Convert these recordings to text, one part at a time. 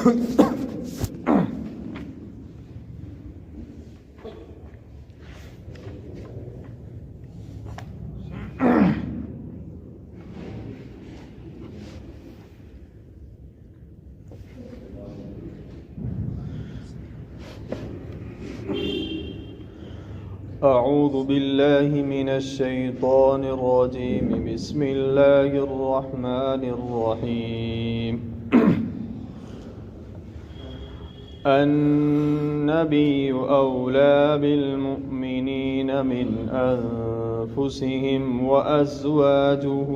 أعوذ بالله من الشيطان الرجيم. بسم الله الرحمن الرحيم. النبي أولى بالمؤمنين من أنفسهم وأزواجه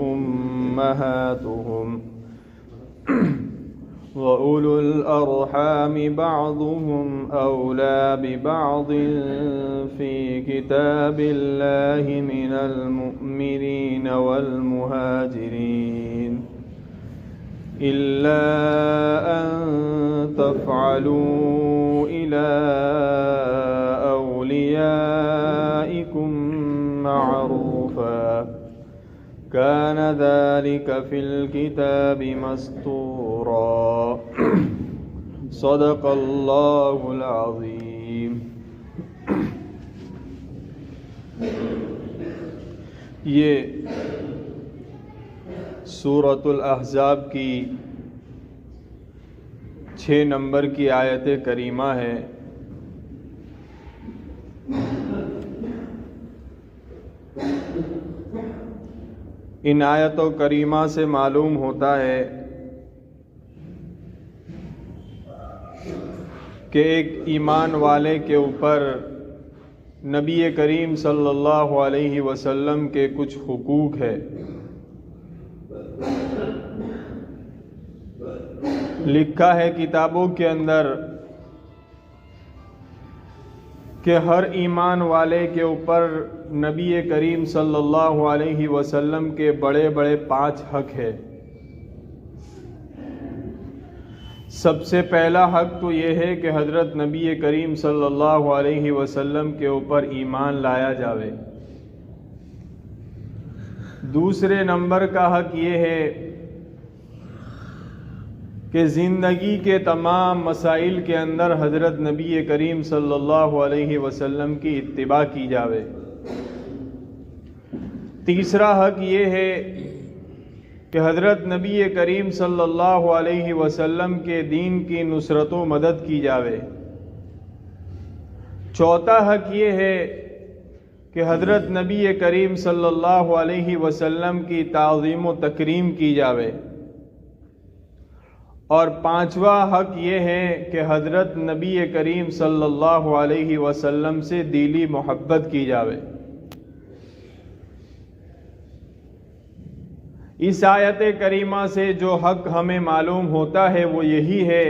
أمهاتهم وأولو الأرحام بعضهم أولى ببعض في كتاب الله من المؤمنين والمهاجرين إلا أن تفعلوا إلى أوليائكم معروفا كان ذلك في الكتاب مسطورا. صدق اللہ العظیم. یہ سورۃ الاحزاب کی 6 نمبر کی آیت کریمہ ہے. ان آیت و کریمہ سے معلوم ہوتا ہے کہ ایک ایمان والے کے اوپر نبی کریم صلی اللہ علیہ وسلم کے کچھ حقوق ہے. لکھا ہے کتابوں کے اندر کہ ہر ایمان والے کے اوپر نبی کریم صلی اللہ علیہ وسلم کے بڑے بڑے 5 حق ہے. سب سے پہلا حق تو یہ ہے کہ حضرت نبی کریم صلی اللہ علیہ وسلم کے اوپر ایمان لایا جاوے. دوسرے نمبر کا حق یہ ہے کہ زندگی کے تمام مسائل کے اندر حضرت نبی کریم صلی اللہ علیہ وسلم کی اتباع کی جاوے. تیسرا حق یہ ہے کہ حضرت نبی کریم صلی اللہ علیہ وسلم کے دین کی نصرت و مدد کی جاوے. چوتھا حق یہ ہے کہ حضرت نبی کریم صلی اللہ علیہ وسلم کی تعظیم و تکریم کی جاوے. اور 5واں حق یہ ہے کہ حضرت نبی کریم صلی اللہ علیہ وسلم سے دلی محبت کی جاوے. اس آیت کریمہ سے جو حق ہمیں معلوم ہوتا ہے وہ یہی ہے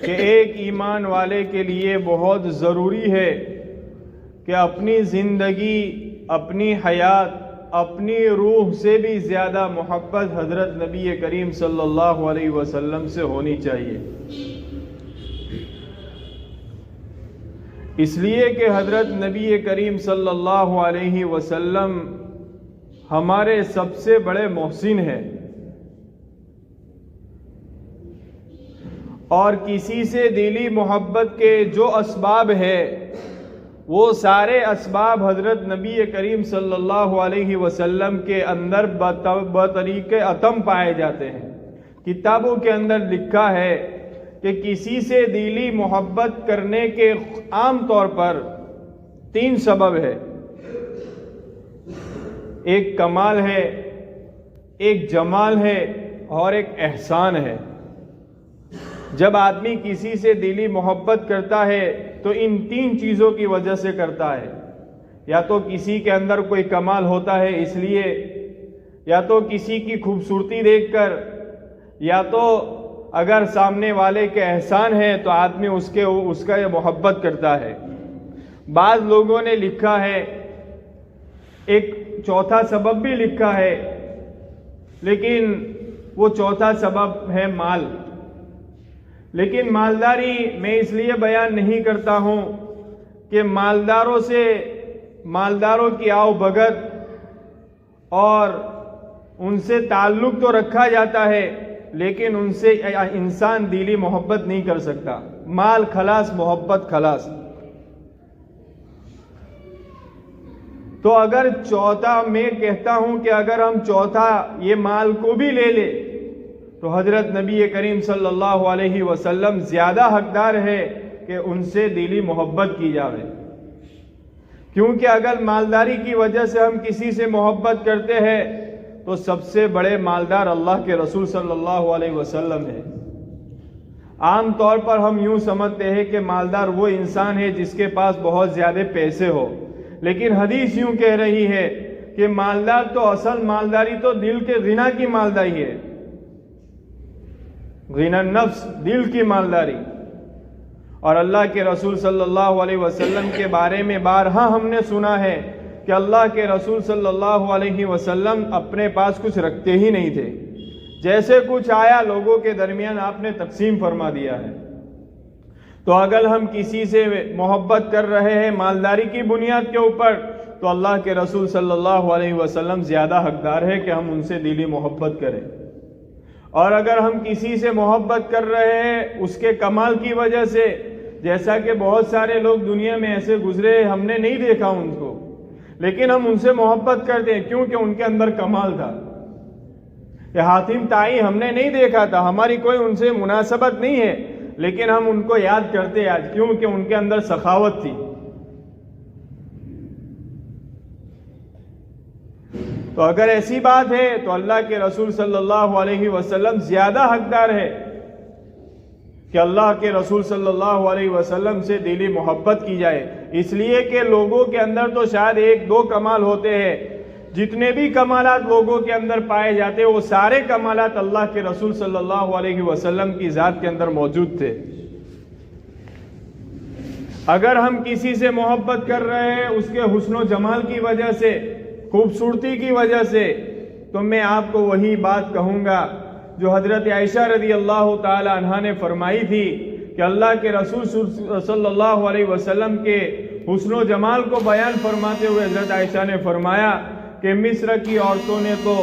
کہ ایک ایمان والے کے لیے بہت ضروری ہے کہ اپنی زندگی، اپنی حیات، اپنی روح سے بھی زیادہ محبت حضرت نبی کریم صلی اللہ علیہ وسلم سے ہونی چاہیے. اس لیے کہ حضرت نبی کریم صلی اللہ علیہ وسلم ہمارے سب سے بڑے محسن ہیں، اور کسی سے دلی محبت کے جو اسباب ہے وہ سارے اسباب حضرت نبی کریم صلی اللہ علیہ وسلم کے اندر بطریق اتم پائے جاتے ہیں. کتابوں کے اندر لکھا ہے کہ کسی سے دلی محبت کرنے کے عام طور پر 3 سبب ہے. ایک کمال ہے، ایک جمال ہے، اور ایک احسان ہے. جب آدمی کسی سے دلی محبت کرتا ہے تو ان 3 چیزوں کی وجہ سے کرتا ہے. یا تو کسی کے اندر کوئی کمال ہوتا ہے اس لیے، یا تو کسی کی خوبصورتی دیکھ کر، یا تو اگر سامنے والے کے احسان ہے تو آدمی اس کا یہ محبت کرتا ہے. بعض لوگوں نے لکھا ہے ایک چوتھا سبب بھی لکھا ہے، لیکن وہ چوتھا سبب ہے مال. لیکن مالداری میں اس لیے بیان نہیں کرتا ہوں کہ مالداروں کی آؤ بھگت اور ان سے تعلق تو رکھا جاتا ہے، لیکن ان سے انسان دلی محبت نہیں کر سکتا. مال خلاص، محبت خلاص. تو اگر چوتھا میں کہتا ہوں کہ اگر ہم چوتھا یہ مال کو بھی لے لے تو حضرت نبی کریم صلی اللہ علیہ وسلم زیادہ حقدار ہے کہ ان سے دلی محبت کی جاوے. کیونکہ اگر مالداری کی وجہ سے ہم کسی سے محبت کرتے ہیں تو سب سے بڑے مالدار اللہ کے رسول صلی اللہ علیہ وسلم ہے. عام طور پر ہم یوں سمجھتے ہیں کہ مالدار وہ انسان ہے جس کے پاس بہت زیادہ پیسے ہو، لیکن حدیث یوں کہہ رہی ہے کہ مالدار تو اصل مالداری تو دل کے غنا کی مالداری ہے. غنا النفس، دل کی مالداری. اور اللہ کے رسول صلی اللہ علیہ وسلم کے بارے میں بارہا ہم نے سنا ہے کہ اللہ کے رسول صلی اللہ علیہ وسلم اپنے پاس کچھ رکھتے ہی نہیں تھے. جیسے کچھ آیا لوگوں کے درمیان آپ نے تقسیم فرما دیا ہے. تو اگر ہم کسی سے محبت کر رہے ہیں مالداری کی بنیاد کے اوپر تو اللہ کے رسول صلی اللہ علیہ وسلم زیادہ حقدار ہے کہ ہم ان سے دلی محبت کریں. اور اگر ہم کسی سے محبت کر رہے ہیں اس کے کمال کی وجہ سے، جیسا کہ بہت سارے لوگ دنیا میں ایسے گزرے ہم نے نہیں دیکھا ان کو، لیکن ہم ان سے محبت کرتے ہیں کیونکہ ان کے اندر کمال تھا. کہ حاتم طائی ہم نے نہیں دیکھا تھا، ہماری کوئی ان سے مناسبت نہیں ہے، لیکن ہم ان کو یاد کرتے آج کیونکہ ان کے اندر سخاوت تھی. تو اگر ایسی بات ہے تو اللہ کے رسول صلی اللہ علیہ وسلم زیادہ حقدار ہے کہ اللہ کے رسول صلی اللہ علیہ وسلم سے دلی محبت کی جائے. اس لیے کہ لوگوں کے اندر تو شاید ایک دو کمال ہوتے ہیں، جتنے بھی کمالات لوگوں کے اندر پائے جاتے وہ سارے کمالات اللہ کے رسول صلی اللہ علیہ وسلم کی ذات کے اندر موجود تھے. اگر ہم کسی سے محبت کر رہے ہیں اس کے حسن و جمال کی وجہ سے، خوبصورتی کی وجہ سے، تو میں آپ کو وہی بات کہوں گا جو حضرت عائشہ رضی اللہ تعالی عنہا نے فرمائی تھی کہ اللہ کے رسول صلی اللہ علیہ وسلم کے حسن و جمال کو بیان فرماتے ہوئے حضرت عائشہ نے فرمایا کہ مصر کی عورتوں نے تو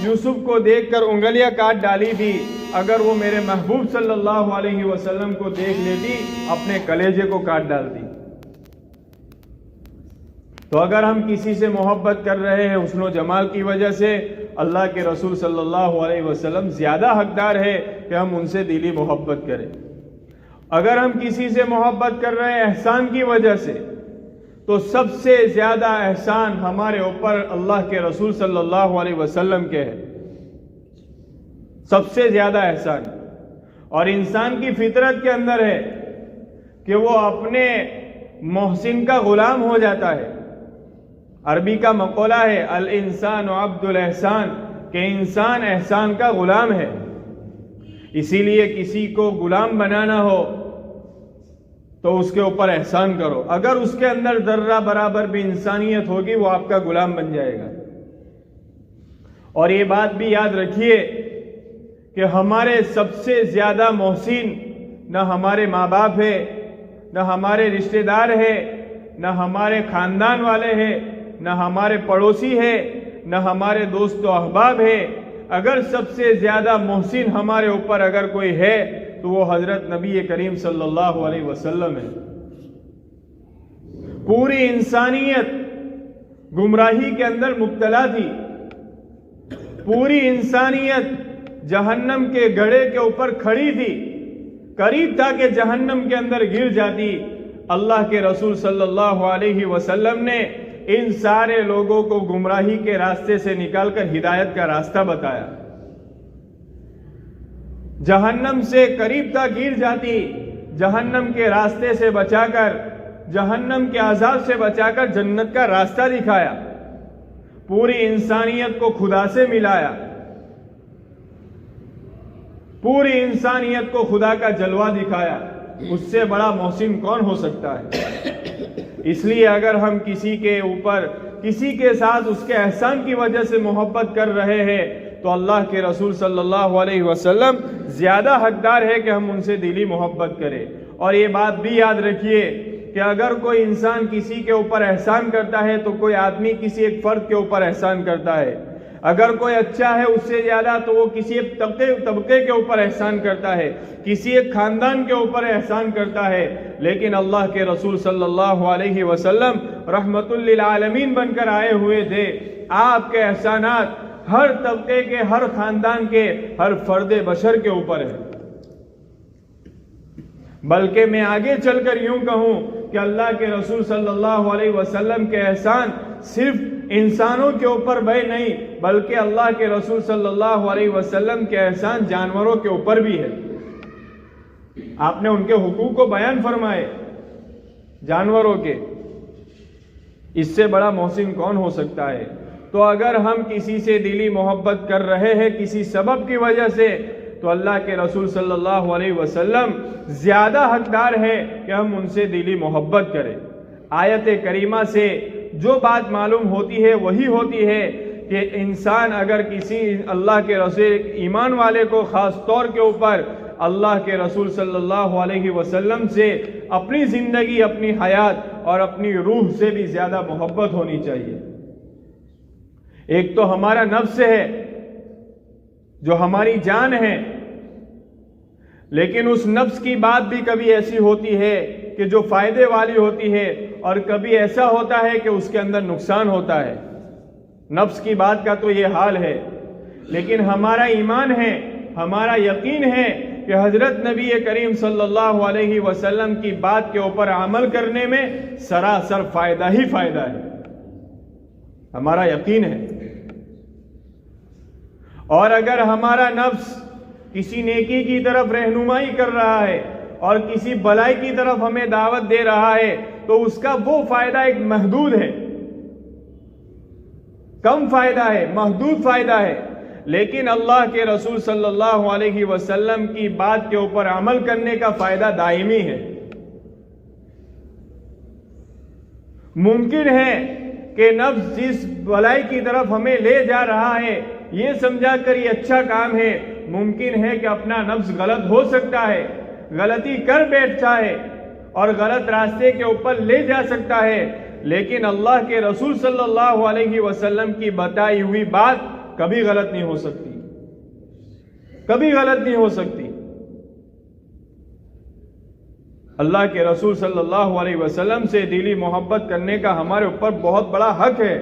یوسف کو دیکھ کر انگلیاں کاٹ ڈالی تھی، اگر وہ میرے محبوب صلی اللہ علیہ وسلم کو دیکھ لیتی اپنے کلیجے کو کاٹ ڈالتی. تو اگر ہم کسی سے محبت کر رہے ہیں حسن و جمال کی وجہ سے، اللہ کے رسول صلی اللہ علیہ وسلم زیادہ حقدار ہے کہ ہم ان سے دلی محبت کریں. اگر ہم کسی سے محبت کر رہے ہیں احسان کی وجہ سے، تو سب سے زیادہ احسان ہمارے اوپر اللہ کے رسول صلی اللہ علیہ وسلم کے ہے. سب سے زیادہ احسان. اور انسان کی فطرت کے اندر ہے کہ وہ اپنے محسن کا غلام ہو جاتا ہے. عربی کا مقولہ ہے الانسان عبد الاحسان، کہ انسان احسان کا غلام ہے. اسی لیے کسی کو غلام بنانا ہو تو اس کے اوپر احسان کرو. اگر اس کے اندر ذرہ برابر بھی انسانیت ہوگی وہ آپ کا غلام بن جائے گا. اور یہ بات بھی یاد رکھیے کہ ہمارے سب سے زیادہ محسن نہ ہمارے ماں باپ ہے، نہ ہمارے رشتہ دار ہے، نہ ہمارے خاندان والے ہیں، نہ ہمارے پڑوسی ہے، نہ ہمارے دوست و احباب ہے. اگر سب سے زیادہ محسن ہمارے اوپر اگر کوئی ہے تو وہ حضرت نبی کریم صلی اللہ علیہ وسلم ہے. پوری انسانیت گمراہی کے اندر مبتلا تھی. پوری انسانیت جہنم کے گڑھے کے اوپر کھڑی تھی، قریب تھا کہ جہنم کے اندر گر جاتی. اللہ کے رسول صلی اللہ علیہ وسلم نے ان سارے لوگوں کو گمراہی کے راستے سے نکال کر ہدایت کا راستہ بتایا. جہنم سے قریب تک گر جاتی، جہنم کے راستے سے بچا کر، جہنم کے عذاب سے بچا کر جنت کا راستہ دکھایا. پوری انسانیت کو خدا سے ملایا. پوری انسانیت کو خدا کا جلوہ دکھایا. اس سے بڑا محسن کون ہو سکتا ہے؟ اس لیے اگر ہم کسی کے اوپر، کسی کے ساتھ اس کے احسان کی وجہ سے محبت کر رہے ہیں تو اللہ کے رسول صلی اللہ علیہ وسلم زیادہ حقدار ہے کہ ہم ان سے دلی محبت کریں. اور یہ بات بھی یاد رکھیے کہ اگر کوئی انسان کسی کے اوپر احسان کرتا ہے تو کوئی آدمی کسی ایک فرد کے اوپر احسان کرتا ہے. اگر کوئی اچھا ہے اس سے زیادہ تو وہ کسی ایک طبقے کے اوپر احسان کرتا ہے، کسی ایک خاندان کے اوپر احسان کرتا ہے، لیکن اللہ کے رسول صلی اللہ علیہ وسلم رحمت للعالمین بن کر آئے ہوئے تھے۔ آپ کے احسانات ہر طبقے کے، ہر خاندان کے، ہر فرد بشر کے اوپر ہے۔ بلکہ میں آگے چل کر یوں کہوں کہ اللہ کے رسول صلی اللہ علیہ وسلم کے احسان صرف انسانوں کے اوپر نہیں، بلکہ اللہ کے رسول صلی اللہ علیہ وسلم کے احسان جانوروں کے اوپر بھی ہے۔ آپ نے ان کے حقوق کو بیان فرمائے، جانوروں کے۔ اس سے بڑا محسن کون ہو سکتا ہے؟ تو اگر ہم کسی سے دلی محبت کر رہے ہیں کسی سبب کی وجہ سے، تو اللہ کے رسول صلی اللہ علیہ وسلم زیادہ حقدار ہے کہ ہم ان سے دلی محبت کریں۔ آیت کریمہ سے جو بات معلوم ہوتی ہے وہی ہوتی ہے کہ انسان اگر کسی اللہ کے رسول ایمان والے کو خاص طور کے اوپر اللہ کے رسول صلی اللہ علیہ وسلم سے اپنی زندگی، اپنی حیات اور اپنی روح سے بھی زیادہ محبت ہونی چاہیے۔ ایک تو ہمارا نفس ہے جو ہماری جان ہے، لیکن اس نفس کی بات بھی کبھی ایسی ہوتی ہے کہ جو فائدے والی ہوتی ہے، اور کبھی ایسا ہوتا ہے کہ اس کے اندر نقصان ہوتا ہے۔ نفس کی بات کا تو یہ حال ہے، لیکن ہمارا ایمان ہے، ہمارا یقین ہے کہ حضرت نبی کریم صلی اللہ علیہ وسلم کی بات کے اوپر عمل کرنے میں سراسر فائدہ ہی فائدہ ہے، ہمارا یقین ہے۔ اور اگر ہمارا نفس کسی نیکی کی طرف رہنمائی کر رہا ہے اور کسی بلائی کی طرف ہمیں دعوت دے رہا ہے، تو اس کا وہ فائدہ ایک محدود ہے، کم فائدہ ہے، محدود فائدہ ہے۔ لیکن اللہ کے رسول صلی اللہ علیہ وسلم کی بات کے اوپر عمل کرنے کا فائدہ دائمی ہے۔ ممکن ہے کہ نفس جس بلائی کی طرف ہمیں لے جا رہا ہے یہ سمجھا کر یہ اچھا کام ہے، ممکن ہے کہ اپنا نفس غلط ہو سکتا ہے، غلطی کر بیٹھتا ہے اور غلط راستے کے اوپر لے جا سکتا ہے، لیکن اللہ کے رسول صلی اللہ علیہ وسلم کی بتائی ہوئی بات کبھی غلط نہیں ہو سکتی، کبھی غلط نہیں ہو سکتی۔ اللہ کے رسول صلی اللہ علیہ وسلم سے دلی محبت کرنے کا ہمارے اوپر بہت بڑا حق ہے۔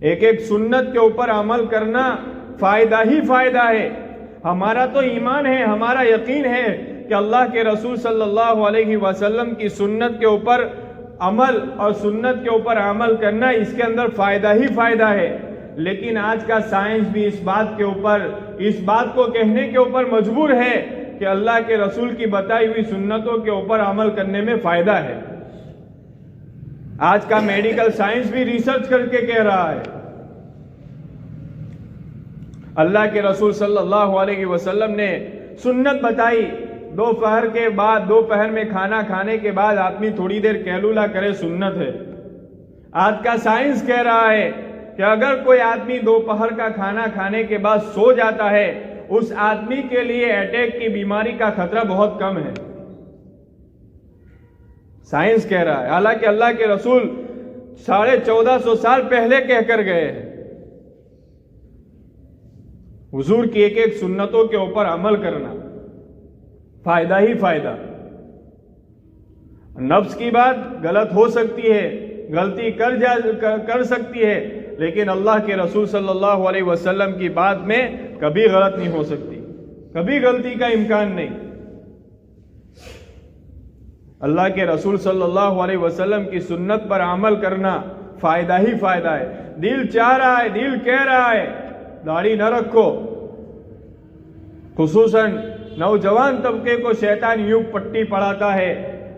ایک ایک سنت کے اوپر عمل کرنا فائدہ ہی فائدہ ہے۔ ہمارا تو ایمان ہے، ہمارا یقین ہے کہ اللہ کے رسول صلی اللہ علیہ وسلم کی سنت کے اوپر عمل اور سنت کے اوپر عمل کرنا، اس کے اندر فائدہ ہی فائدہ ہے۔ لیکن آج کا سائنس بھی اس بات کو کہنے کے اوپر مجبور ہے کہ اللہ کے رسول کی بتائی ہوئی سنتوں کے اوپر عمل کرنے میں فائدہ ہے۔ آج کا میڈیکل سائنس بھی ریسرچ کر کے کہہ رہا ہے۔ اللہ کے رسول صلی اللہ علیہ وسلم نے سنت بتائی، دوپہر کے بعد، دوپہر میں کھانا کھانے کے بعد آدمی تھوڑی دیر قیلولہ کرے، سنت ہے۔ آج کا سائنس کہہ رہا ہے کہ اگر کوئی آدمی دوپہر کا کھانا کھانے کے بعد سو جاتا ہے، اس آدمی کے لیے اٹیک کی بیماری کا خطرہ بہت کم ہے، سائنس کہہ رہا ہے۔ حالانکہ اللہ کے رسول 1450 سال پہلے کہہ کر گئے ہیں۔ حضور کی ایک ایک سنتوں کے اوپر عمل کرنا فائدہ ہی فائدہ۔ نفس کی بات غلط ہو سکتی ہے، غلطی کر سکتی ہے، لیکن اللہ کے رسول صلی اللہ علیہ وسلم کی بات میں کبھی غلط نہیں ہو سکتی، کبھی غلطی کا امکان نہیں۔ اللہ کے رسول صلی اللہ علیہ وسلم کی سنت پر عمل کرنا فائدہ ہی فائدہ ہے۔ دل چاہ رہا ہے، دل کہہ رہا ہے داڑھی نہ رکھو، خصوصاً نوجوان طبقے کو شیطان یوں پٹی پڑھاتا ہے،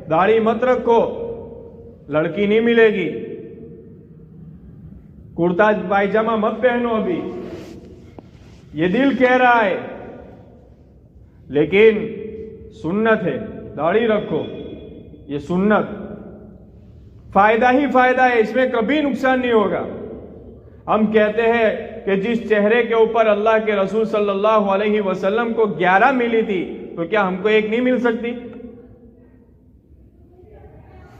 داڑھی مت رکھو، لڑکی نہیں ملے گی، کرتا پائجامہ مت پہنو ابھی، یہ دل کہہ رہا ہے۔ لیکن سنت ہے، داڑھی رکھو، یہ سنت فائدہ ہی فائدہ ہے، اس میں کبھی نقصان نہیں ہوگا۔ ہم کہتے ہیں کہ جس چہرے کے اوپر اللہ کے رسول صلی اللہ علیہ وسلم کو 11 ملی تھی، تو کیا ہم کو ایک نہیں مل سکتی؟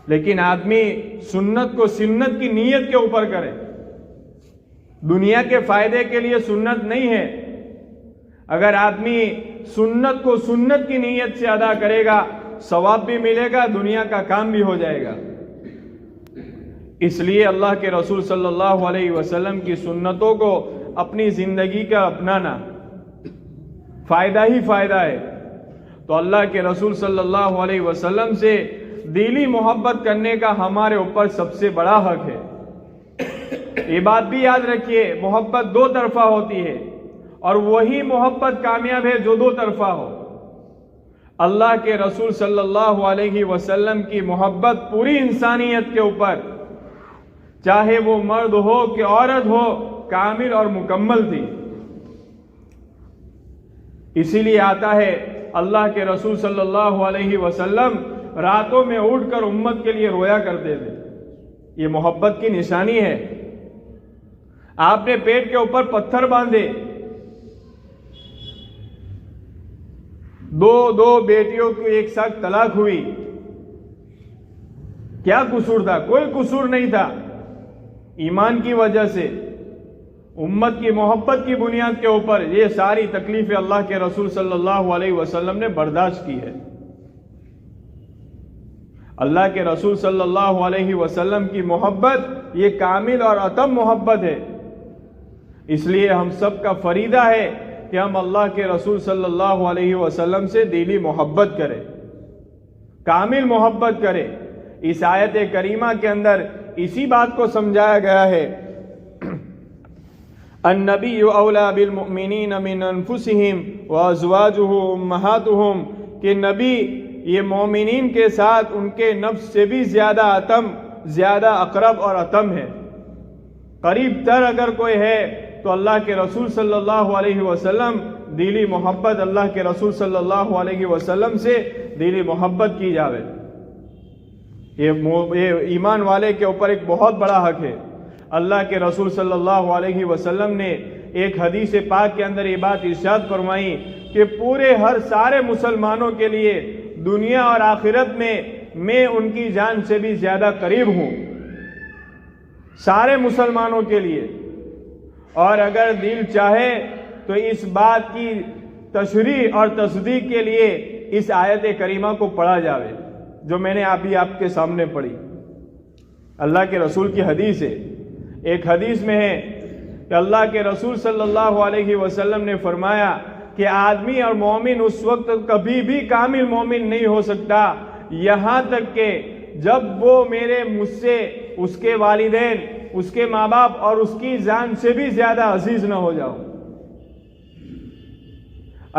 لیکن آدمی سنت کو سنت کی نیت کے اوپر کرے، دنیا کے فائدے کے لیے سنت نہیں ہے. اگر آدمی سنت کو سنت کی نیت سے ادا کرے گا ثواب بھی ملے گا, دنیا کا کام بھی ہو جائے گا. اس لیے اللہ کے رسول صلی اللہ علیہ وسلم کی سنتوں کو اپنی زندگی کا اپنانا فائدہ ہی فائدہ ہے. تو اللہ کے رسول صلی اللہ علیہ وسلم سے دلی محبت کرنے کا ہمارے اوپر سب سے بڑا حق ہے. یہ بات بھی یاد رکھیے, محبت دو طرفہ ہوتی ہے اور وہی محبت کامیاب ہے جو دو طرفہ ہو. اللہ کے رسول صلی اللہ علیہ وسلم کی محبت پوری انسانیت کے اوپر, چاہے وہ مرد ہو کہ عورت ہو, کامل اور مکمل تھی. اسی لیے آتا ہے اللہ کے رسول صلی اللہ علیہ وسلم راتوں میں اٹھ کر امت کے لیے رویا کرتے تھے. یہ محبت کی نشانی ہے. آپ نے پیٹ کے اوپر پتھر باندھے, دو بیٹیوں کی ایک ساتھ طلاق ہوئی, کیا قصور تھا؟ کوئی قصور نہیں تھا. ایمان کی وجہ سے, امت کی محبت کی بنیاد کے اوپر یہ ساری تکلیفیں اللہ کے رسول صلی اللہ علیہ وسلم نے برداشت کی ہے. اللہ کے رسول صلی اللہ علیہ وسلم کی محبت یہ کامل اور اتم محبت ہے. اس لیے ہم سب کا فریضہ ہے کہ ہم اللہ کے رسول صلی اللہ علیہ وسلم سے دلی محبت کریں, کامل محبت کریں. اس آیت کریمہ کے اندر اسی بات کو سمجھایا گیا ہے, النبی اولا بالمؤمنین من انفسہم وازواجہ امہاتہم, کہ نبی یہ مومنین کے ساتھ ان کے نفس سے بھی زیادہ اتم, زیادہ اقرب اور اتم ہے. قریب تر اگر کوئی ہے تو اللہ کے رسول صلی اللہ علیہ وسلم, دلی محبت اللہ کے رسول صلی اللہ علیہ وسلم سے دلی محبت کی جاوے. یہ ایمان والے کے اوپر ایک بہت بڑا حق ہے. اللہ کے رسول صلی اللہ علیہ وسلم نے ایک حدیث پاک کے اندر یہ بات ارشاد فرمائی کہ پورے سارے مسلمانوں کے لیے دنیا اور آخرت میں ان کی جان سے بھی زیادہ قریب ہوں, سارے مسلمانوں کے لیے. اور اگر دل چاہے تو اس بات کی تشریح اور تصدیق کے لیے اس آیت کریمہ کو پڑھا جاوے جو میں نے ابھی آپ کے سامنے پڑھی. اللہ کے رسول کی حدیث ہے. ایک حدیث میں ہے کہ اللہ کے رسول صلی اللہ علیہ وسلم نے فرمایا کہ آدمی اور مومن اس وقت کبھی بھی کامل مومن نہیں ہو سکتا یہاں تک کہ جب وہ مجھ سے اس کے والدین, اس کے ماں باپ اور اس کی جان سے بھی زیادہ عزیز نہ ہو جاؤ.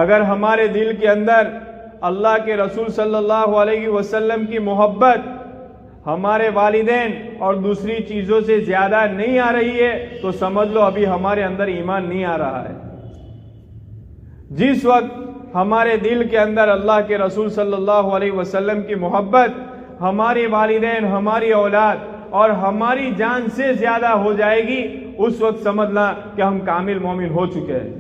اگر ہمارے دل کے اندر اللہ کے رسول صلی اللہ علیہ وسلم کی محبت ہمارے والدین اور دوسری چیزوں سے زیادہ نہیں آ رہی ہے تو سمجھ لو ابھی ہمارے اندر ایمان نہیں آ رہا ہے. جس وقت ہمارے دل کے اندر اللہ کے رسول صلی اللہ علیہ وسلم کی محبت ہمارے والدین, ہماری اولاد اور ہماری جان سے زیادہ ہو جائے گی, اس وقت سمجھنا کہ ہم کامل مومن ہو چکے ہیں.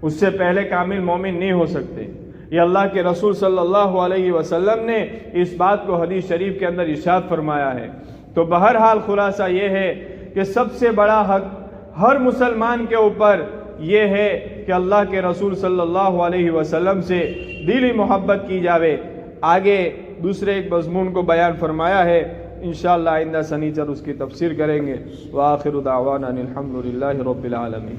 اس سے پہلے کامل مومن نہیں ہو سکتے. یہ اللہ کے رسول صلی اللہ علیہ وسلم نے اس بات کو حدیث شریف کے اندر ارشاد فرمایا ہے. تو بہرحال خلاصہ یہ ہے کہ سب سے بڑا حق ہر مسلمان کے اوپر یہ ہے کہ اللہ کے رسول صلی اللہ علیہ وسلم سے دلی محبت کی جاوے. آگے دوسرے ایک مضمون کو بیان فرمایا ہے, انشاءاللہ آئندہ سنیچر اس کی تفسیر کریں گے. وآخر دعوانا الحمدللہ رب العالمین.